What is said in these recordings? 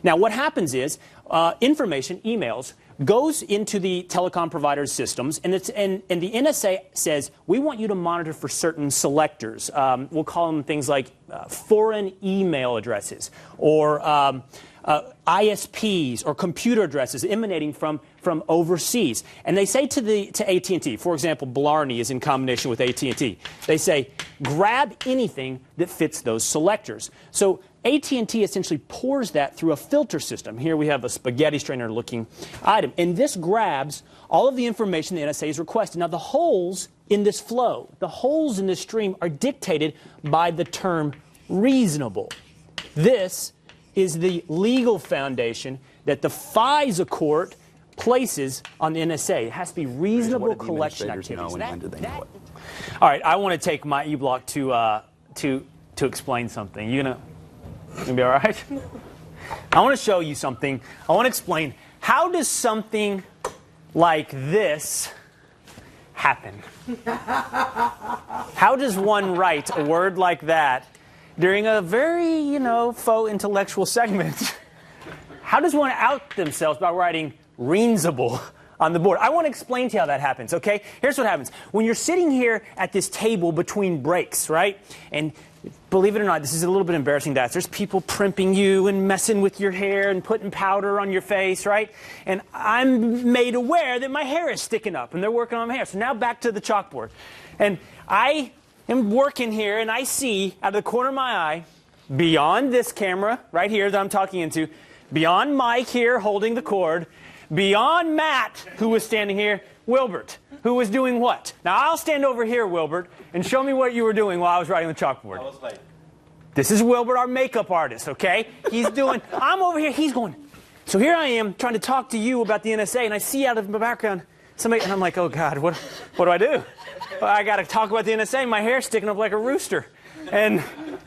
Now, what happens is information, emails, goes into the telecom provider's systems, and the NSA says, we want you to monitor for certain selectors. We'll call them things like foreign email addresses, or ISPs, or computer addresses emanating from overseas. And they say to AT&T, for example, Blarney is in combination with AT&T. They say, grab anything that fits those selectors. So AT&T essentially pours that through a filter system. Here we have a spaghetti strainer looking item. And this grabs all of the information the NSA has requested. Now, the holes in this flow, the holes in this stream are dictated by the term reasonable. This is the legal foundation that the FISA court places on the NSA. It has to be reasonable collection activities. All right, I want to take my e-block to explain something. You gonna be all right? I want to show you something. I want to explain, how does something like this happen? How does one write a word like that during a very, faux intellectual segment? How does one out themselves by writing Reansable on the board? I want to explain to you how that happens, okay? Here's what happens. When you're sitting here at this table between breaks, right? And believe it or not, this is a little bit embarrassing to ask. There's people primping you and messing with your hair and putting powder on your face, right? And I'm made aware that my hair is sticking up, and they're working on my hair. So now back to the chalkboard. And I am working here, and I see out of the corner of my eye, beyond this camera right here that I'm talking into, beyond Mike here holding the cord, beyond Matt, who was standing here, Wilbert, who was doing what? Now, I'll stand over here, Wilbert, and show me what you were doing while I was writing the chalkboard. I was like, this is Wilbert, our makeup artist, okay? He's doing, I'm over here, he's going. So here I am trying to talk to you about the NSA, and I see out of the background somebody, and I'm like, oh, God, what do I do? Well, I got to talk about the NSA. My hair's sticking up like a rooster. And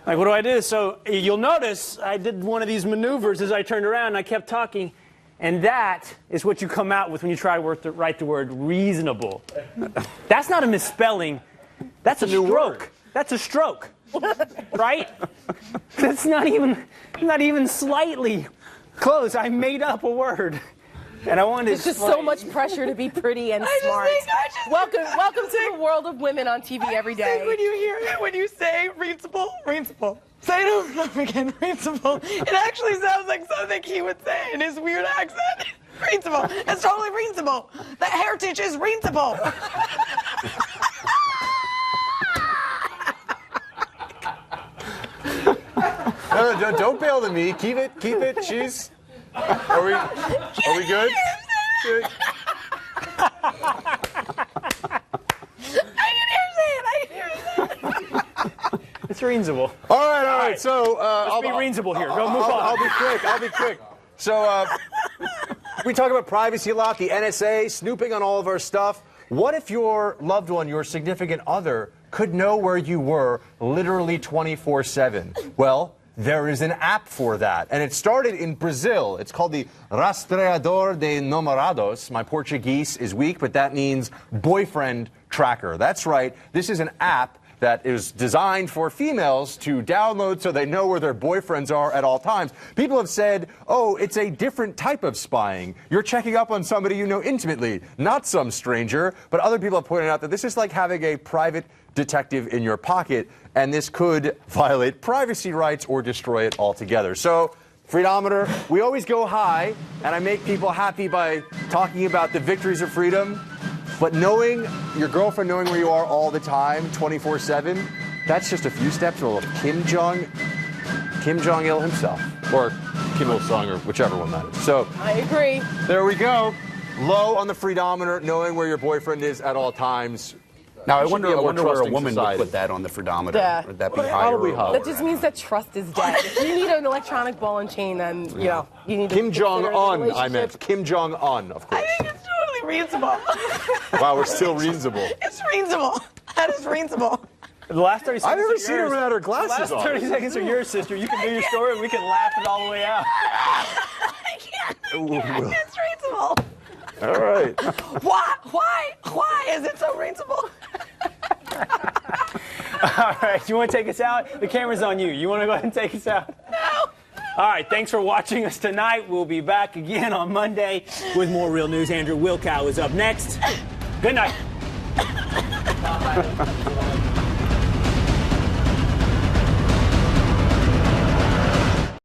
like, what do I do? So you'll notice I did one of these maneuvers as I turned around, and I kept talking. And that is what you come out with when you try to write the word reasonable. That's not a misspelling. That's a stroke. That's a stroke. Right? That's not even slightly close. I made up a word. And I wanted to It's just so much pressure to be pretty and smart. Welcome to the world of women on TV every day. When you hear it, when you say Reansable. Say it over and over again, Reansable. It actually sounds like something he would say in his weird accent. Reansable. It's totally Reansable. The heritage is Reansable. No, don't bail to me. Keep it. She's. Are we good? I can hear it. It's Reansable. All right. So I'll be Reansable here. Go move on. I'll be quick. So we talk about privacy a lot. The NSA snooping on all of our stuff. What if your loved one, your significant other, could know where you were literally 24/7? Well, there is an app for that, and it started in Brazil. It's called the Rastreador de Namorados. My Portuguese is weak, but that means boyfriend tracker. That's right. This is an app that is designed for females to download so they know where their boyfriends are at all times. People have said, oh, it's a different type of spying. You're checking up on somebody you know intimately, not some stranger. But other people have pointed out that this is like having a private detective in your pocket, and this could violate privacy rights or destroy it altogether. So, Freedometer, we always go high, and I make people happy by talking about the victories of freedom. But knowing your girlfriend knowing where you are all the time, 24/7, that's just a few steps to Kim Jong-il himself, or Kim Il-sung, or whichever one that is. So I agree. There we go. Low on the Freedometer, knowing where your boyfriend is at all times. Now, I wonder where a woman would put that on the Freedometer. Yeah. Would that be higher or lower? That just means that trust is dead. If you need an electronic ball and chain, then, you need to Kim Jong-un, relationship. I meant. Kim Jong-un, of course. I think it's totally Reansable. Wow, we're still Reansable. It's Reansable. That is Reansable. The last 30 seconds I've never are seen her yours. without her glasses The last 30 seconds are yours, sister. You can do your story, and we can laugh it all the way out. I can't. It's Reansable. All right. Why is it so Reansable? All right, you want to take us out? The camera's on you. You want to go ahead and take us out? No. All right, thanks for watching us tonight. We'll be back again on Monday with more real news. Andrew Wilkow is up next. Good night.